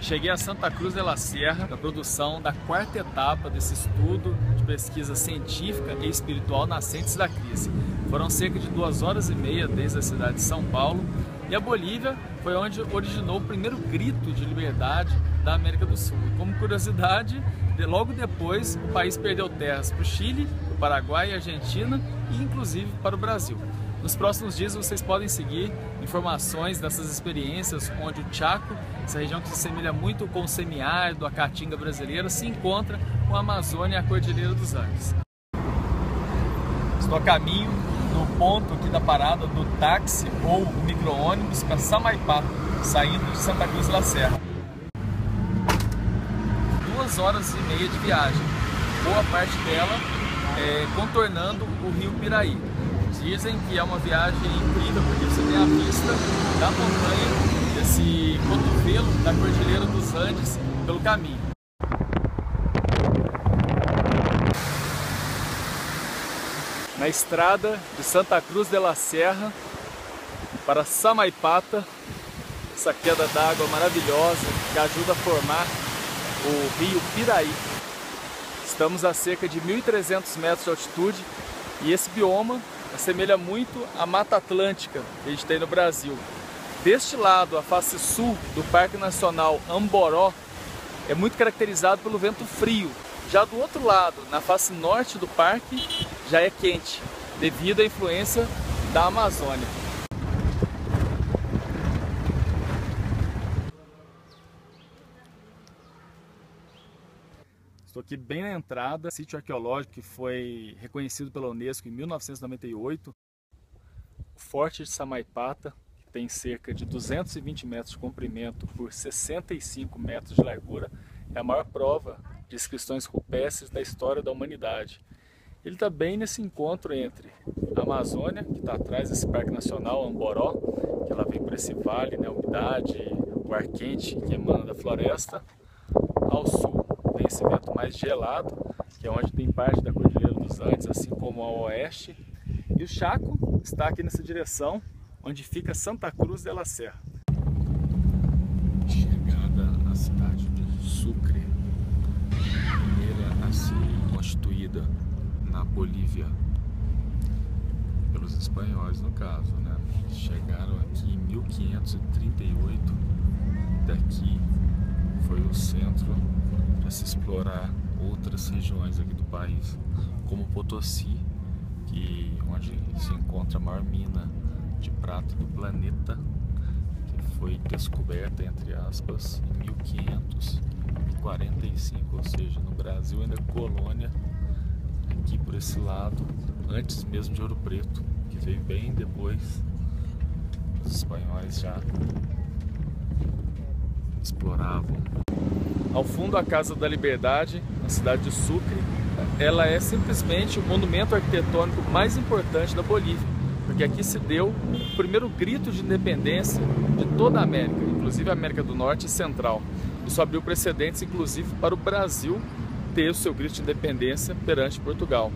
Cheguei a Santa Cruz de la Sierra, na produção da quarta etapa desse estudo de pesquisa científica e espiritual nascentes da crise. Foram cerca de 2 horas e meia desde a cidade de São Paulo, e a Bolívia foi onde originou o primeiro grito de liberdade da América do Sul. E como curiosidade, logo depois o país perdeu terras para o Chile, para o Paraguai e Argentina e inclusive para o Brasil. Nos próximos dias vocês podem seguir informações dessas experiências onde o Chaco, essa região que se assemelha muito com o semiárido, a caatinga brasileira, se encontra com a Amazônia e a Cordilheira dos Andes. Estou a caminho do ponto aqui da parada do táxi ou micro-ônibus para Samaipata, saindo de Santa Cruz de la Sierra. 2 horas e meia de viagem, boa parte dela contornando o rio Piraí. Dizem que é uma viagem incrível porque você tem a vista da montanha, desse cotovelo da Cordilheira dos Andes pelo caminho. Na estrada de Santa Cruz de la Sierra para Samaipata, essa queda d'água maravilhosa que ajuda a formar o rio Piraí. Estamos a cerca de 1.300 metros de altitude e esse bioma assemelha muito à Mata Atlântica que a gente tem no Brasil. Deste lado, a face sul do Parque Nacional Amboró é muito caracterizado pelo vento frio. Já do outro lado, na face norte do parque, já é quente, devido à influência da Amazônia. Estou aqui bem na entrada, sítio arqueológico que foi reconhecido pela Unesco em 1998. O Forte de Samaipata, que tem cerca de 220 metros de comprimento por 65 metros de largura, é a maior prova de inscrições rupestres da história da humanidade. Ele está bem nesse encontro entre a Amazônia, que está atrás desse Parque Nacional Amboró, que ela vem por esse vale, né, a umidade, o ar quente que emana da floresta, ao sul. Tem esse vento mais gelado, que é onde tem parte da Cordilheira dos Andes, assim como ao oeste. E o Chaco está aqui nessa direção, onde fica Santa Cruz de la Sierra. Chegada à cidade de Sucre, primeira a ser constituída na Bolívia, pelos espanhóis no caso, né? Chegaram aqui em 1538, daqui foi o centro para se explorar outras regiões aqui do país, como Potosí, onde se encontra a maior mina de prata do planeta, que foi descoberta, entre aspas, em 1545, ou seja, no Brasil ainda colônia, aqui por esse lado, antes mesmo de Ouro Preto, que veio bem depois. Os espanhóis já exploravam. Ao fundo, a Casa da Liberdade, na cidade de Sucre, ela é simplesmente o monumento arquitetônico mais importante da Bolívia, porque aqui se deu o primeiro grito de independência de toda a América, inclusive a América do Norte e Central. Isso abriu precedentes, inclusive, para o Brasil ter o seu grito de independência perante Portugal.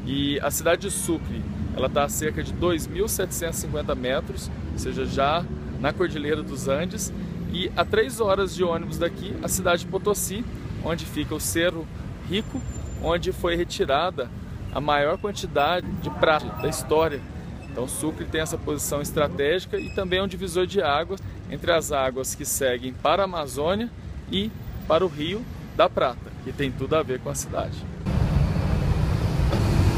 E a cidade de Sucre, ela está a cerca de 2.750 metros, ou seja, já na Cordilheira dos Andes, e a 3 horas de ônibus daqui, a cidade de Potosí, onde fica o Cerro Rico, onde foi retirada a maior quantidade de prata da história. Então Sucre tem essa posição estratégica e também é um divisor de águas entre as águas que seguem para a Amazônia e para o Rio da Prata, que tem tudo a ver com a cidade.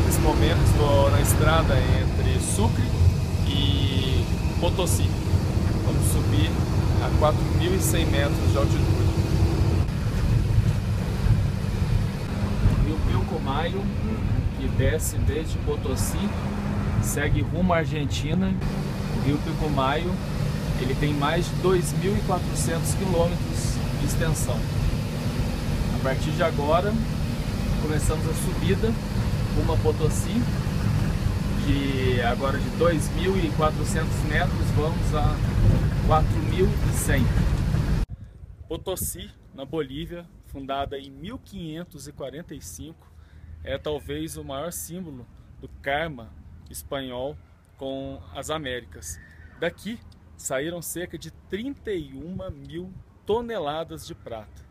Nesse momento estou na estrada entre Sucre e Potosí. Vamos subir a 4.100 metros de altitude. O rio Pilcomayo, que desce desde Potosí, segue rumo à Argentina. O rio Pilcomayo, ele tem mais de 2.400 quilômetros de extensão. A partir de agora, começamos a subida rumo a Potosí, que agora de 2.400 metros vamos a 4.100. Potosí, na Bolívia, fundada em 1545, é talvez o maior símbolo do karma espanhol com as Américas. Daqui saíram cerca de 31 mil toneladas de prata.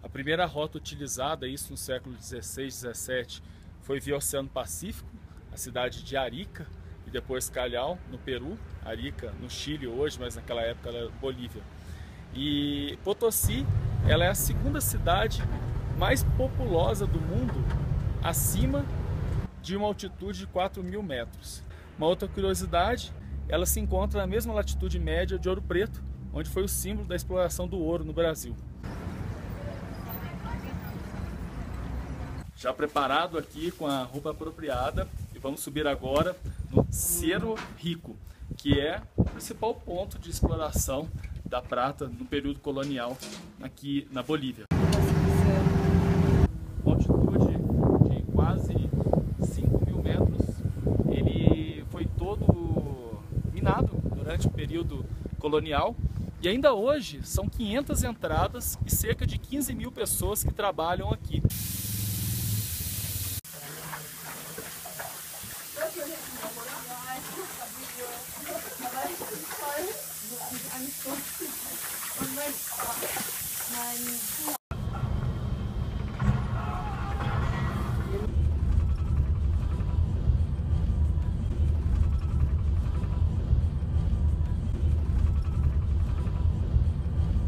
A primeira rota utilizada, isso no século XVI, XVII, foi via Oceano Pacífico, a cidade de Arica e depois Callao, no Peru, Arica no Chile hoje, mas naquela época era Bolívia. E Potosí, ela é a segunda cidade mais populosa do mundo, acima de uma altitude de 4.000 metros. Uma outra curiosidade, ela se encontra na mesma latitude média de Ouro Preto, onde foi o símbolo da exploração do ouro no Brasil. Já preparado aqui com a roupa apropriada, e vamos subir agora no Cerro Rico, que é o principal ponto de exploração da prata no período colonial aqui na Bolívia. Uma altitude de quase 5.000 metros, ele foi todo minado durante o período colonial e ainda hoje são 500 entradas e cerca de 15.000 pessoas que trabalham aqui.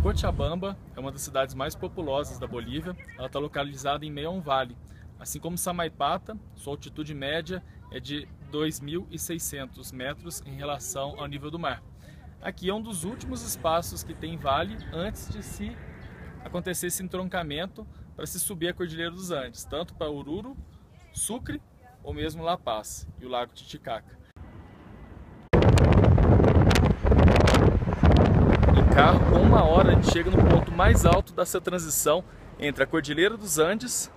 Cochabamba é uma das cidades mais populosas da Bolívia. Ela está localizada em meio a um vale. Assim como Samaipata, sua altitude média é de 2.600 metros em relação ao nível do mar. Aqui é um dos últimos espaços que tem vale antes de se acontecer esse entroncamento para se subir a Cordilheira dos Andes, tanto para Oruro, Sucre ou mesmo La Paz e o Lago Titicaca. Em carro, com 1 hora, a gente chega no ponto mais alto dessa transição entre a Cordilheira dos Andes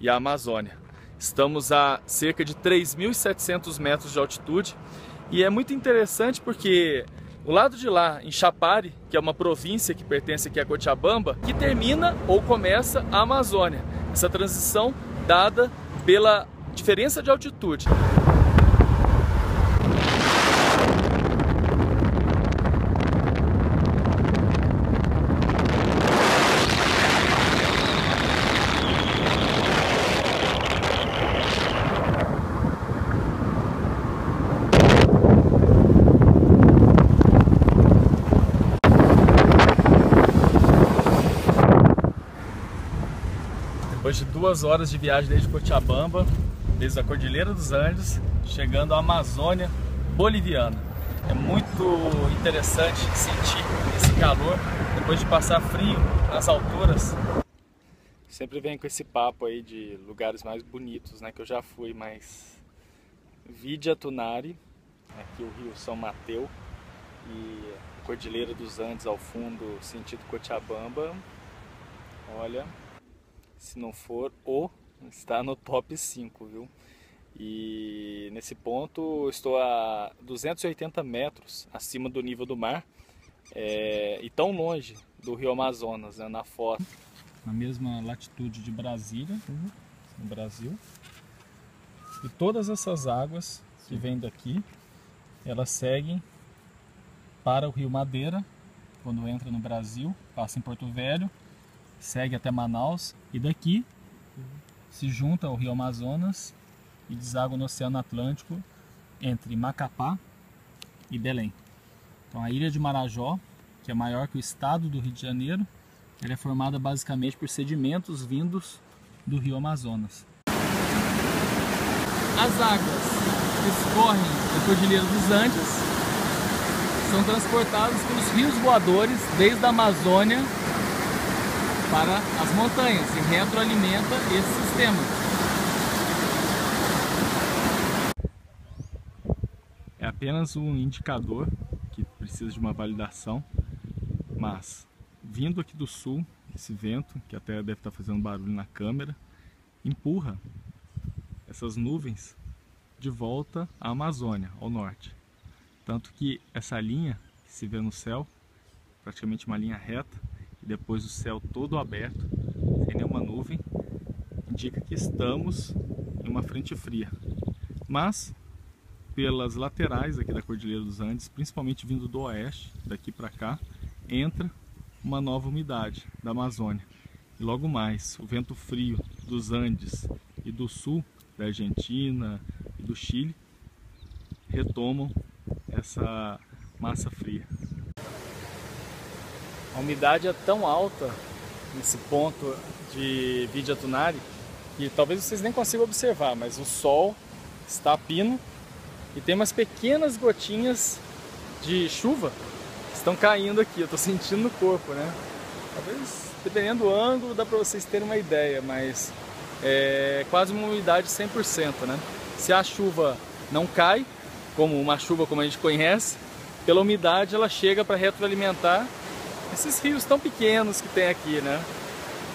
e a Amazônia. Estamos a cerca de 3.700 metros de altitude e é muito interessante porque o lado de lá, em Chapare, que é uma província que pertence aqui a Cochabamba, que termina ou começa a Amazônia. Essa transição dada pela diferença de altitude. Depois de 2 horas de viagem desde Cochabamba, desde a Cordilheira dos Andes, chegando à Amazônia boliviana. É muito interessante sentir esse calor depois de passar frio nas alturas. Sempre venho com esse papo aí de lugares mais bonitos, né, que eu já fui, mas Vidia Tunari, aqui o rio São Mateus e a Cordilheira dos Andes ao fundo, sentido Cochabamba, olha, se não for está no top 5, viu? E nesse ponto estou a 280 metros acima do nível do mar e tão longe do rio Amazonas, né, na foto. Na mesma latitude de Brasília, no Brasil. E todas essas águas que vêm daqui, elas seguem para o rio Madeira, quando entra no Brasil, passa em Porto Velho, segue até Manaus e daqui se junta ao rio Amazonas e deságua no Oceano Atlântico entre Macapá e Belém. Então a ilha de Marajó, que é maior que o estado do Rio de Janeiro, ela é formada basicamente por sedimentos vindos do rio Amazonas. As águas que escorrem da Cordilheira dos Andes são transportadas pelos rios voadores desde a Amazônia para as montanhas e retroalimenta esse sistema. É apenas um indicador que precisa de uma validação, mas vindo aqui do sul, esse vento, que até deve estar fazendo barulho na câmera, empurra essas nuvens de volta à Amazônia, ao norte. Tanto que essa linha que se vê no céu, praticamente uma linha reta, e depois o céu todo aberto, sem nenhuma nuvem, indica que estamos em uma frente fria. Mas, pelas laterais aqui da Cordilheira dos Andes, principalmente vindo do oeste, daqui para cá, entra uma nova umidade da Amazônia. E logo mais, o vento frio dos Andes e do sul da Argentina e do Chile retomam essa massa fria. A umidade é tão alta nesse ponto de Vidja Tunari que talvez vocês nem consigam observar, mas o sol está a pino e tem umas pequenas gotinhas de chuva que estão caindo aqui. Eu estou sentindo no corpo, né? Talvez, dependendo do ângulo, dá para vocês terem uma ideia, mas é quase uma umidade 100%, né? Se a chuva não cai, como uma chuva como a gente conhece, pela umidade ela chega para retroalimentar esses rios tão pequenos que tem aqui, né?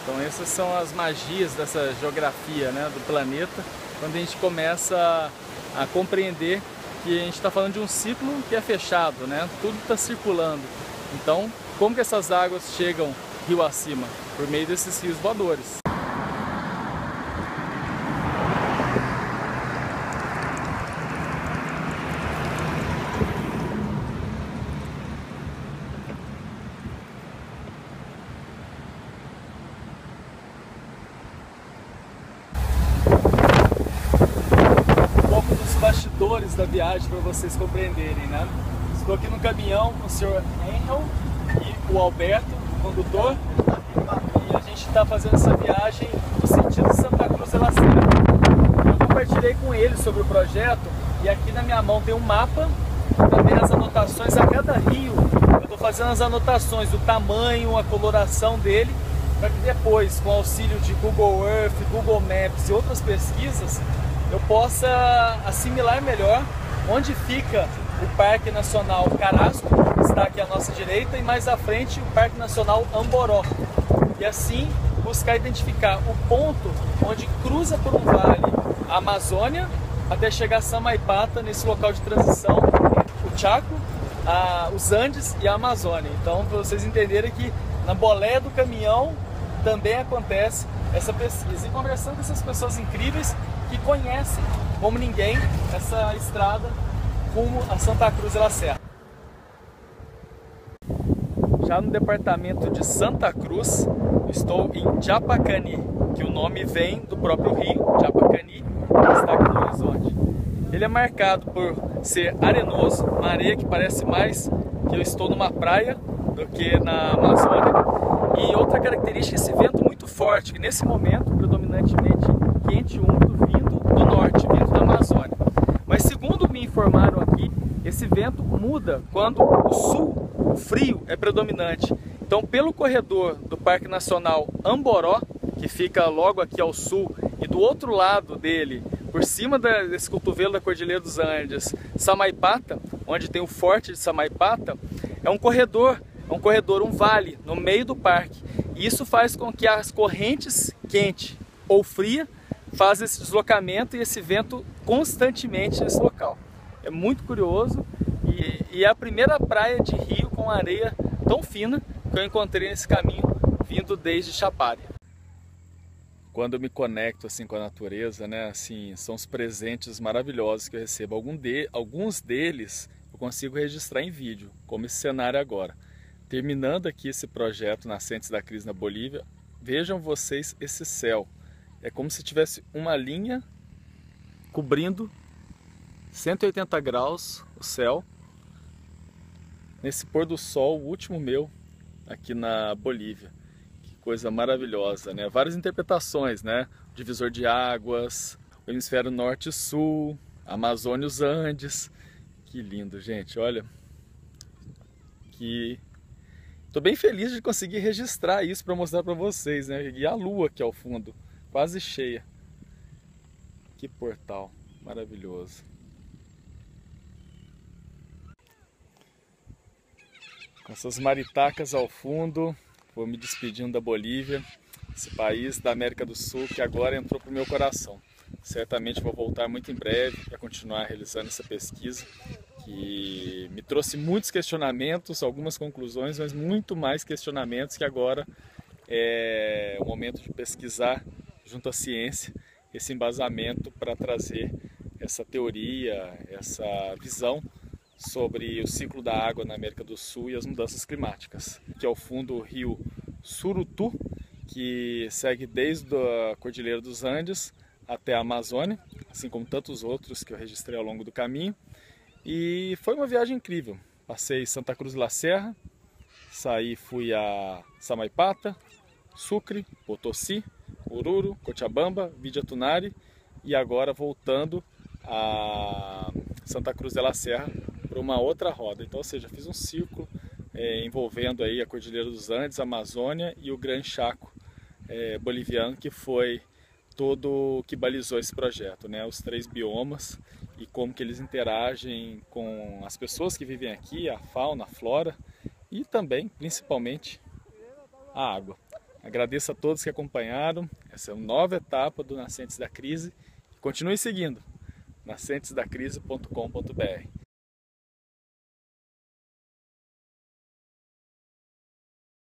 Então essas são as magias dessa geografia, né, do planeta, quando a gente começa a compreender que a gente está falando de um ciclo que é fechado, né? Tudo está circulando. Então, como que essas águas chegam rio acima? Por meio desses rios voadores. Bastidores da viagem para vocês compreenderem, né? Estou aqui no caminhão com o senhor Angel e o Alberto, o condutor, e a gente está fazendo essa viagem no sentido de Santa Cruz de la Sierra. Eu compartilhei com eles sobre o projeto e aqui na minha mão tem um mapa, também as anotações a cada rio. Eu estou fazendo as anotações do tamanho, a coloração dele, para que depois, com o auxílio de Google Earth, Google Maps e outras pesquisas, eu possa assimilar melhor onde fica o Parque Nacional Carrasco, que está aqui à nossa direita, e mais à frente o Parque Nacional Amboró. E assim buscar identificar o ponto onde cruza por um vale a Amazônia até chegar a Samaipata, nesse local de transição, o Chaco, os Andes e a Amazônia. Então, para vocês entenderem que na boleia do caminhão também acontece essa pesquisa. E conversando com essas pessoas incríveis que conhecem como ninguém essa estrada rumo a Santa Cruz de la Sierra. Já no departamento de Santa Cruz, estou em Japacani, que o nome vem do próprio rio, Japacani, que está aqui no horizonte. Ele é marcado por ser arenoso, uma areia que parece mais que eu estou numa praia do que na Amazônia. E outra característica é esse vento muito forte, que nesse momento predominantemente quente e úmido vindo do norte, vindo da Amazônia. Mas segundo me informaram aqui, esse vento muda quando o sul, o frio, é predominante. Então pelo corredor do Parque Nacional Amboró, que fica logo aqui ao sul, e do outro lado dele, por cima desse cotovelo da Cordilheira dos Andes, Samaipata, onde tem o Forte de Samaipata, é um corredor, um vale no meio do parque. E isso faz com que as correntes quente ou fria fazem esse deslocamento e esse vento constantemente nesse local. É muito curioso e é a primeira praia de rio com areia tão fina que eu encontrei nesse caminho vindo desde Chapare. Quando eu me conecto assim com a natureza, né, assim, são os presentes maravilhosos que eu recebo. Alguns deles eu consigo registrar em vídeo, como esse cenário agora. Terminando aqui esse projeto Nascentes da Crise na Bolívia, vejam vocês esse céu. É como se tivesse uma linha cobrindo 180 graus o céu. Nesse pôr do sol, o último meu, aqui na Bolívia. Que coisa maravilhosa, né? Várias interpretações, né? O divisor de águas, o hemisfério norte e sul, a Amazônia e os Andes. Que lindo, gente, olha. Tô bem feliz de conseguir registrar isso para mostrar para vocês, né? E a lua aqui ao fundo, quase cheia. Que portal maravilhoso. Com essas maritacas ao fundo, vou me despedindo da Bolívia, esse país da América do Sul que agora entrou para o meu coração. Certamente vou voltar muito em breve para continuar realizando essa pesquisa, que me trouxe muitos questionamentos, algumas conclusões, mas muito mais questionamentos, que agora é o momento de pesquisar junto à ciência esse embasamento para trazer essa teoria, essa visão sobre o ciclo da água na América do Sul e as mudanças climáticas, que é o fundo rio Surutu, que segue desde a Cordilheira dos Andes até a Amazônia, assim como tantos outros que eu registrei ao longo do caminho. E foi uma viagem incrível. Passei Santa Cruz de la Serra, fui a Samaipata, Sucre, Potosí, Oruro, Cochabamba, Vidiatunari e agora voltando a Santa Cruz de la Serra para uma outra roda. Então, ou seja, fiz um ciclo envolvendo aí a Cordilheira dos Andes, a Amazônia e o Gran Chaco boliviano, que foi todo o que balizou esse projeto, né? Os 3 biomas e como que eles interagem com as pessoas que vivem aqui, a fauna, a flora e também, principalmente, a água. Agradeço a todos que acompanharam essa nova etapa do Nascentes da Crise. Continue seguindo nascentesdacrise.com.br.